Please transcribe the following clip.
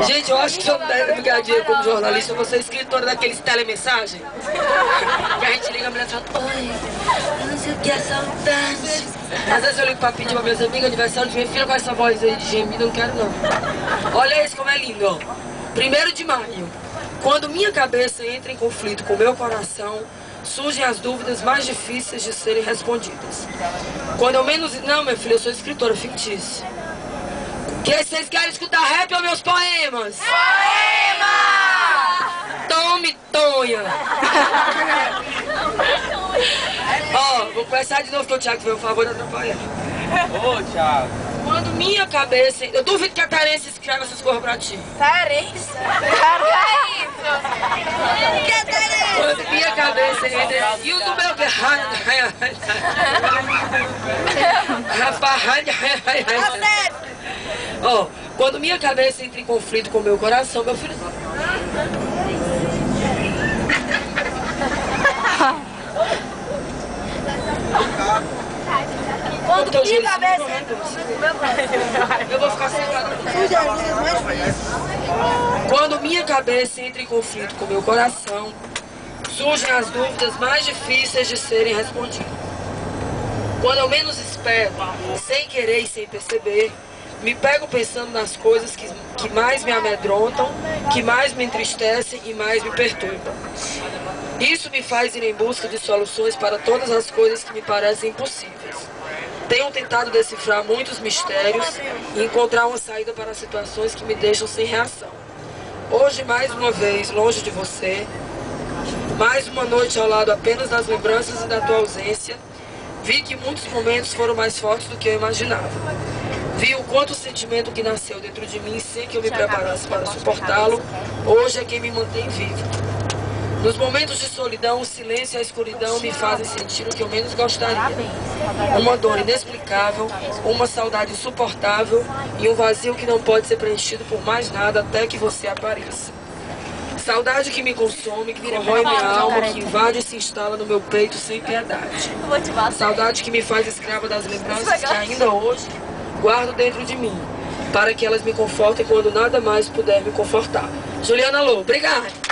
Gente, eu acho que se eu puder ganhar dinheiro como jornalista, eu vou ser escritora daqueles telemensagem. Que a gente liga, a mulher fala, oi, eu não sei o que é saudade. Às vezes eu ligo pra pedir pra minhas amigas, aniversário de minha filha, com essa voz aí de gemido, eu não quero não. Olha esse como é lindo, ó. 1º de maio. Quando minha cabeça entra em conflito com meu coração, surgem as dúvidas mais difíceis de serem respondidas. Quando eu menos... Não, minha filha, eu sou escritora fictícia. Que vocês querem escutar rap ou meus poemas? Poema! Tome, Tonha! Ó, vou começar de novo que o Thiago fez o favor de atrapalhar. Ô, Thiago. Quando minha cabeça... Eu duvido que a Terence escreva essas coisas pra ti. Terence? Que é Terence? Quando minha cabeça entra... E o do meu... Ó, quando minha cabeça entra em conflito com meu coração, meu filho... Quando minha cabeça Eu vou ficar sentado. Quando minha cabeça entra em conflito com meu coração, surgem as dúvidas mais difíceis de serem respondidas. Quando eu menos espero, sem querer e sem perceber, me pego pensando nas coisas que mais me amedrontam, que mais me entristecem e mais me perturbam. Isso me faz ir em busca de soluções para todas as coisas que me parecem impossíveis. Tenho tentado decifrar muitos mistérios e encontrar uma saída para situações que me deixam sem reação. Hoje, mais uma vez, longe de você, mais uma noite ao lado apenas das lembranças e da tua ausência, vi que muitos momentos foram mais fortes do que eu imaginava. Vi o quanto o sentimento que nasceu dentro de mim sem que eu me preparasse para suportá-lo, hoje é quem me mantém vivo. Nos momentos de solidão, o silêncio e a escuridão me fazem sentir o que eu menos gostaria. Uma dor inexplicável, uma saudade insuportável e um vazio que não pode ser preenchido por mais nada até que você apareça. Saudade que me consome, que corrói minha alma, que invade e se instala no meu peito sem piedade. Saudade que me faz escrava das lembranças que ainda hoje guardo dentro de mim, para que elas me confortem quando nada mais puder me confortar. Juliana Lô, obrigada!